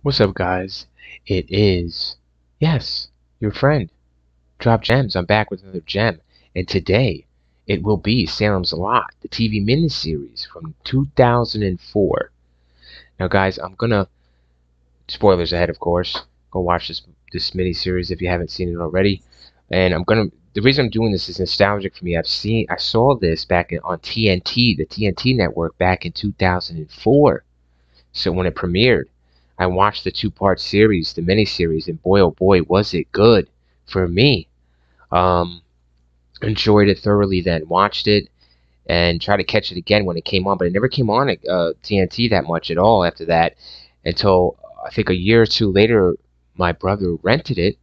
What's up, guys? It is, yes, your friend, Drop Gems. I'm back with another gem, and today it will be Salem's Lot, the TV miniseries from 2004. Now, guys, I'm gonna spoilers ahead, of course. Go watch this miniseries if you haven't seen it already. And the reason I'm doing this is nostalgic for me. I saw this on TNT, the TNT network, back in 2004. So when it premiered, I watched the two-part series, the miniseries, and boy, oh boy, was it good for me. Um, Enjoyed it thoroughly then, watched it, and tried to catch it again when it came on, but it never came on at TNT that much at all after that until I think a year or two later, my brother rented it,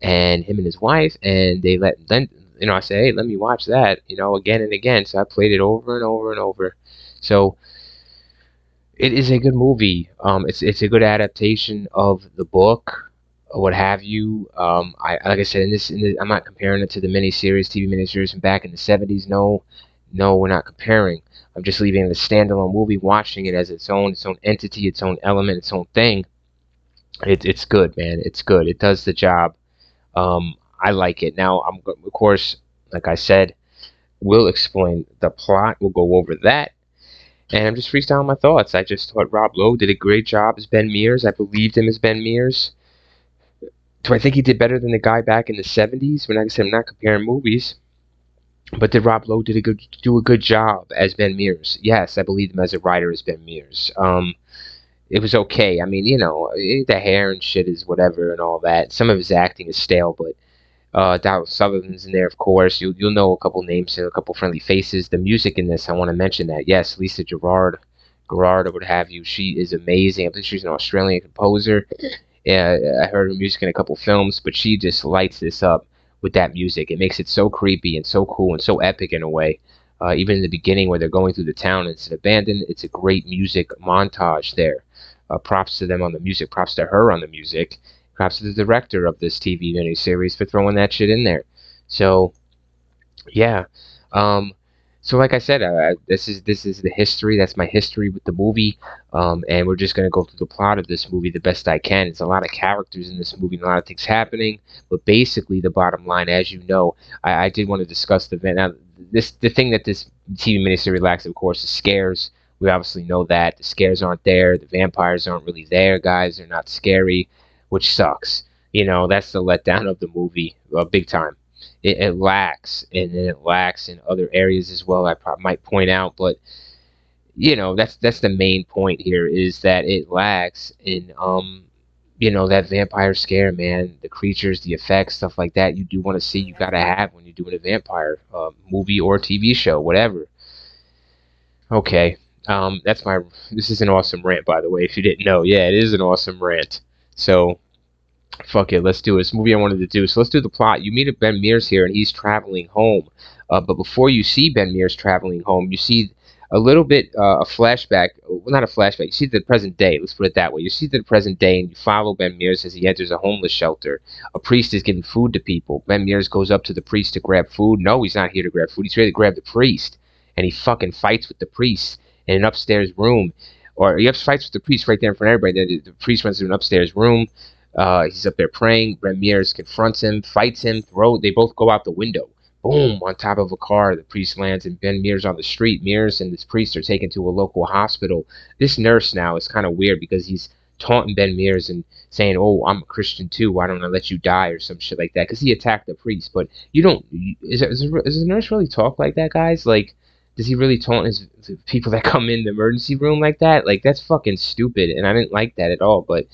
and him and his wife, and then I said, hey, let me watch that, again and again. So I played it over and over and over. So it is a good movie. It's a good adaptation of the book, or what have you. I like I said I'm not comparing it to the miniseries, TV miniseries from back in the '70s. No, no, we're not comparing. I'm just leaving the standalone movie, watching it as its own entity, its own element, its own thing. It's good, man. It's good. It does the job. I like it. Now, of course, like I said, we'll explain the plot. We'll go over that. And I'm just freestyling my thoughts. I just thought Rob Lowe did a great job as Ben Mears. I believed him as Ben Mears. Do I think he did better than the guy back in the '70s? When, like I said, I'm not comparing movies. But did Rob Lowe do a good job as Ben Mears? Yes, I believed him as a writer as Ben Mears. It was okay. I mean, the hair and shit is whatever and all that. Some of his acting is stale, but Donald Sutherland's in there, of course. You'll know a couple names and a couple friendly faces. The music in this, I want to mention that. Yes, Lisa Gerrard, or what have you. She is amazing. I think she's an Australian composer. Yeah, I heard her music in a couple films, but she just lights this up with that music. It makes it so creepy and so cool and so epic in a way. Even in the beginning where they're going through the town and it's abandoned, it's a great music montage there. Props to them on the music. Props to her on the music. Props to the director of this TV miniseries for throwing that shit in there. So, yeah. Um, so like I said, this is the history. That's my history with the movie. And we're just gonna go through the plot of this movie the best I can. It's a lot of characters in this movie, and a lot of things happening. But basically, the bottom line, as you know, I did want to discuss the event. Now, the thing that this TV miniseries lacks, of course, is scares. We obviously know that the scares aren't there. The vampires aren't really there, guys. They're not scary, which sucks. That's the letdown of the movie, big time. It lacks, and then it lacks in other areas as well. Might point out, but that's the main point here is that it lacks in that vampire scare, man. The creatures, the effects, stuff like that. You do want to see. You gotta have when you're doing a vampire movie or TV show, whatever. Okay, that's my. This is an awesome rant, by the way. If you didn't know, yeah, it is an awesome rant. So fuck it, let's do it. This movie I wanted to do. So let's do the plot. You meet Ben Mears here, and he's traveling home. But before you see Ben Mears traveling home, you see a little bit a flashback. Well, not a flashback. You see the present day. Let's put it that way. You see the present day, and you follow Ben Mears as he enters a homeless shelter. A priest is giving food to people. Ben Mears goes up to the priest to grab food. No, he's not here to grab food. He's here to grab the priest, and he fucking fights with the priest in an upstairs room. Or he fights with the priest right there in front of everybody. The priest runs to an upstairs room. He's up there praying. Ben Mears confronts him, fights him, they both go out the window. Boom, on top of a car. The priest lands and Ben Mears on the street. Mears and this priest are taken to a local hospital. This nurse now is kind of weird because he's taunting Ben Mears and saying, oh, I'm a Christian too. Why don't I let you die or some shit like that? Because he attacked the priest. But you don't, does the nurse really talk like that, guys? Like, does he really taunt the people that come in the emergency room like that? Like, that's fucking stupid, and I didn't like that at all. But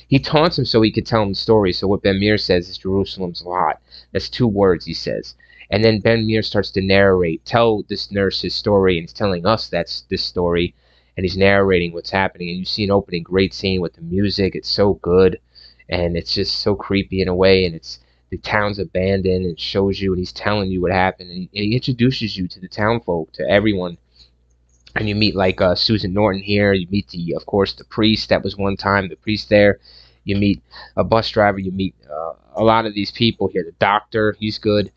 he taunts him so he could tell him the story. So what Ben Mears says is Jerusalem's lot. That's 2 words he says. And then Ben Mears starts to tell this nurse his story, and he's telling us that's this story, and he's narrating what's happening. And you see an opening great scene with the music. It's so good, and it's just so creepy in a way, and the town's abandoned, and shows you, and he's telling you what happened, and he introduces you to the town folk, to everyone. And you meet like Susan Norton here. You meet of course, the priest. That was one time the priest there. You meet a bus driver. You meet a lot of these people here. The doctor, he's good.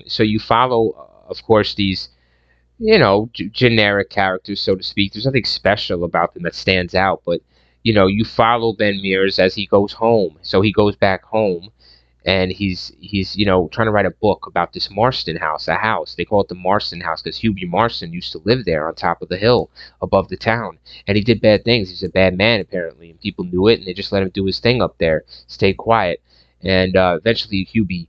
So you follow, of course, these generic characters, so to speak. There's nothing special about them that stands out, but you follow Ben Mears as he goes home. So he goes back home, and he's trying to write a book about this Marston house, a house they call it the Marston house because Hubie Marston used to live there on top of the hill above the town, and he did bad things. He's a bad man apparently, and people knew it, and they just let him do his thing up there, stay quiet, and eventually Hubie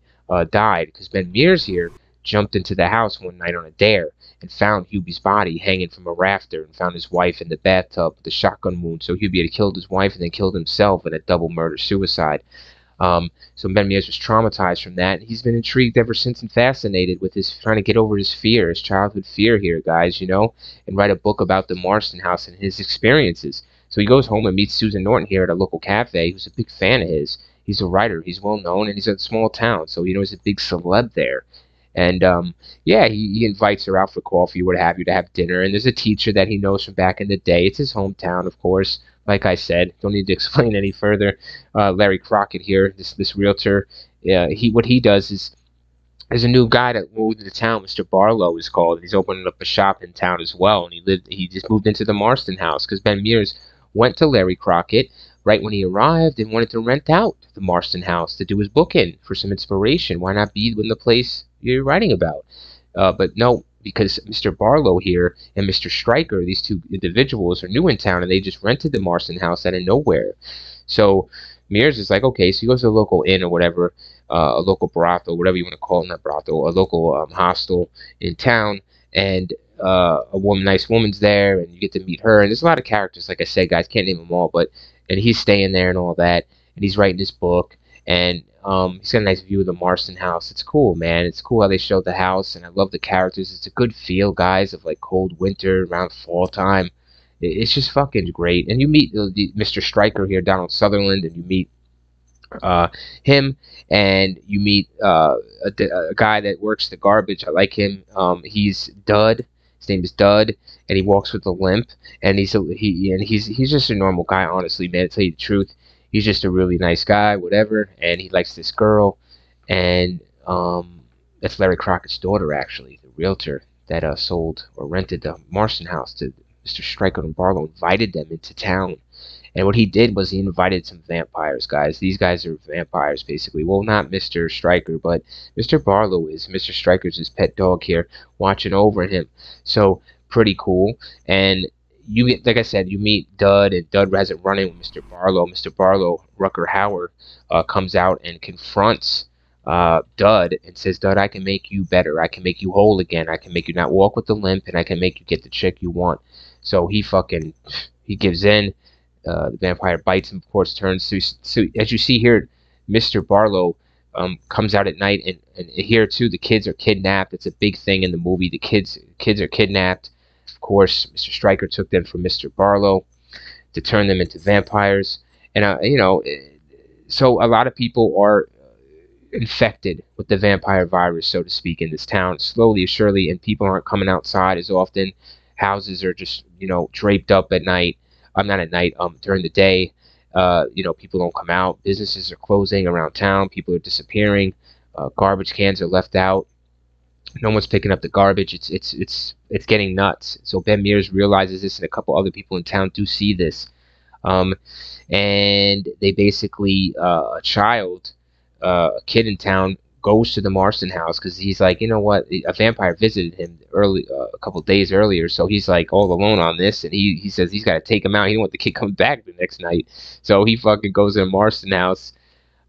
died because Ben Mears here jumped into the house one night on a dare and found Hubie's body hanging from a rafter, and found his wife in the bathtub with a shotgun wound. So Hubie had killed his wife and then killed himself in a double murder suicide. So Ben Mears was traumatized from that. He's been intrigued ever since and fascinated with his trying to get over his fear, his childhood fear here, guys, and write a book about the Marston house and his experiences. So he goes home and meets Susan Norton here at a local cafe, who's a big fan of his. He's a writer, he's well known, and he's in a small town, so he's a big celeb there. And yeah, he invites her out for coffee, what have you, to have dinner. And there's a teacher that he knows from back in the day. It's his hometown, of course. Like I said, don't need to explain any further. Larry Crockett here, this realtor, what he does is there's a new guy that moved into town, Mr. Barlow is called, and he's opening up a shop in town as well. And he just moved into the Marston house because Ben Mears went to Larry Crockett right when he arrived and wanted to rent out the Marston house to do his book in for some inspiration. Why not be in the place you're writing about? But no, because Mr. Barlow here and Mr. Stryker, these two individuals, are new in town, and they just rented the Marston house out of nowhere. So Mears is like, okay, so he goes to a local inn or whatever, a local brothel, whatever you want to call it, not brothel, a local hostel in town, and nice woman's there, and you get to meet her. And there's a lot of characters, like I said, guys, can't name them all, and he's staying there and all that, and he's writing his book, and he's got a nice view of the Marston house. It's cool, man. It's cool how they showed the house, and I love the characters. It's a good feel, guys, of like cold winter around fall time. It's just fucking great. And you meet Mr. Stryker here, Donald Sutherland, and you meet him, and you meet a guy that works the garbage. I like him. He's Dud. His name is Dud, and he walks with a limp. And he's just a normal guy, honestly, man. To tell you the truth, he's just a really nice guy, whatever. And he likes this girl, and that's Larry Crockett's daughter, actually, the realtor that sold or rented the Marston house to Mr. Stryker and Barlow. Invited them into town. And what he did was he invited some vampires, guys. These guys are vampires, basically. Well, not Mr. Stryker, but Mr. Barlow is. Mr. Stryker's his pet dog here, watching over him. So, pretty cool. And like I said, you meet Dud, and Dud has it running with Mr. Barlow. Mr. Barlow, Rucker Howard, comes out and confronts Dud and says, Dud, I can make you better. I can make you whole again. I can make you not walk with the limp, and I can make you get the chick you want. So he gives in. The vampire bites him, of course, turns to, so as you see here, Mr. Barlow comes out at night, and here too the kids are kidnapped. It's a big thing in the movie. The kids are kidnapped. Of course, Mr. Stryker took them from Mr. Barlow to turn them into vampires, and so a lot of people are infected with the vampire virus, so to speak, in this town, slowly or surely, and people aren't coming outside as often. Houses are just draped up at night. Not at night, during the day. People don't come out. Businesses are closing around town. People are disappearing. Garbage cans are left out. No one's picking up the garbage. It's getting nuts. So Ben Mears realizes this, and a couple other people in town do see this. And they basically, a kid in town, goes to the Marston house because he's like, you know what, a vampire visited him a couple days earlier, so he's like all alone on this, and he says he's got to take him out. He don't want the kid coming back the next night, so he fucking goes to the Marston house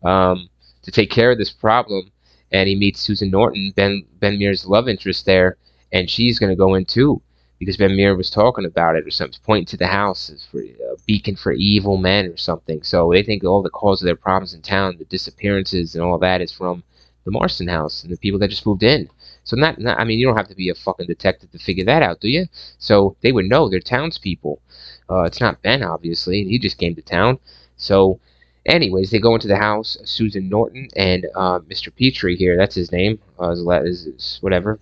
to take care of this problem, and he meets Susan Norton, Ben Mears' love interest there, and she's gonna go in too because Ben Mears was talking about it or something, pointing to the house as for a beacon for evil men or something. So they think all the cause of their problems in town, the disappearances and all that, is from the Marston house and the people that just moved in. So I mean, you don't have to be a fucking detective to figure that out, do you? So they would know. They're townspeople. It's not Ben, obviously. He just came to town. So anyways, they go into the house. Susan Norton and Mr. Petrie here, that's his name, is whatever,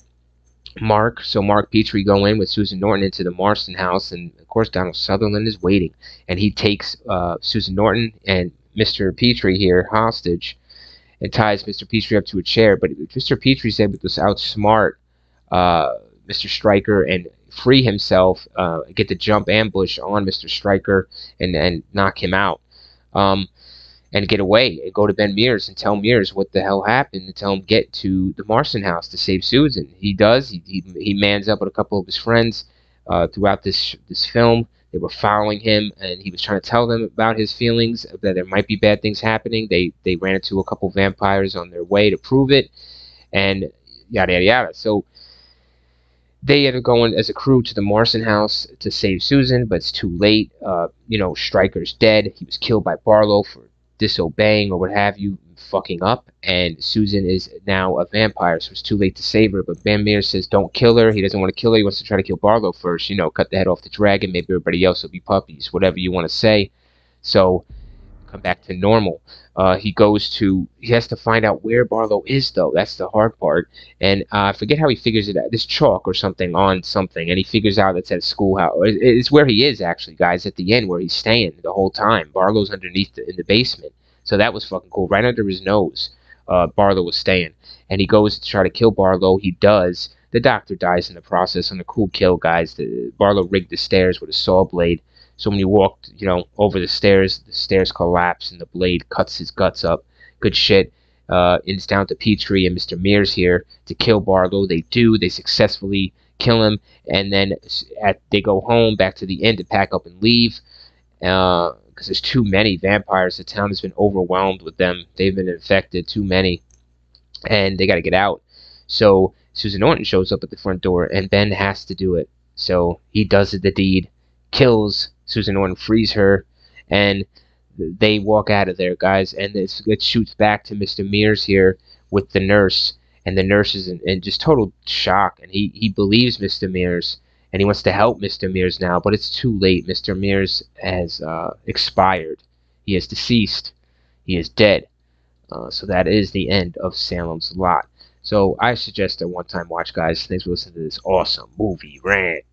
Mark. So Mark Petrie go in with Susan Norton into the Marston house, and of course Donald Sutherland is waiting, and he takes Susan Norton and Mr. Petrie here hostage, and ties Mr. Petrie up to a chair. But Mr. Petrie's able to outsmart Mr. Stryker and free himself, get the jump ambush on Mr. Stryker, and knock him out. Um, and get away and go to Ben Mears and tell Mears what the hell happened and tell him get to the Marston house to save Susan. He does. He mans up with a couple of his friends throughout this film. They were following him, and he was trying to tell them about his feelings that there might be bad things happening. They ran into a couple vampires on their way to prove it, and yada yada yada. So they ended up going as a crew to the Marston house to save Susan, but it's too late. Stryker's dead. He was killed by Barlow for disobeying or what have you, fucking up, and Susan is now a vampire, so it's too late to save her. But Van Meer says don't kill her. He doesn't want to kill her. He wants to try to kill Barlow first. Cut the head off the dragon. Maybe everybody else will be puppies. Whatever you want to say. So come back to normal. He has to find out where Barlow is, though. That's the hard part. And I forget how he figures it out. There's chalk or something on something, and he figures out it's at a schoolhouse. It's where he is, actually, guys, at the end, where he's staying the whole time. Barlow's underneath in the basement. So that was fucking cool. Right under his nose, Barlow was staying. And he goes to try to kill Barlow. He does. The doctor dies in the process. On a cool kill, guys. Barlow rigged the stairs with a saw blade. So when he walked, over the stairs collapse and the blade cuts his guts up. Good shit. It's down to Petrie and Mr. Mears here to kill Barlow. They do. They successfully kill him. And then they go home, back to the inn to pack up and leave. Because there's too many vampires. The town has been overwhelmed with them. They've been infected, too many. And they got to get out. So Susan Norton shows up at the front door, and Ben has to do it. So he does the deed, kills Susan Norton, frees her, and they walk out of there, guys. And it shoots back to Mr. Mears here with the nurse, and the nurse is in just total shock, and he believes Mr. Mears, and he wants to help Mr. Mears now, but it's too late. Mr. Mears has expired. He is deceased. He is dead. So that is the end of Salem's Lot. So I suggest a one-time watch, guys. Thanks for listening to this awesome movie rant.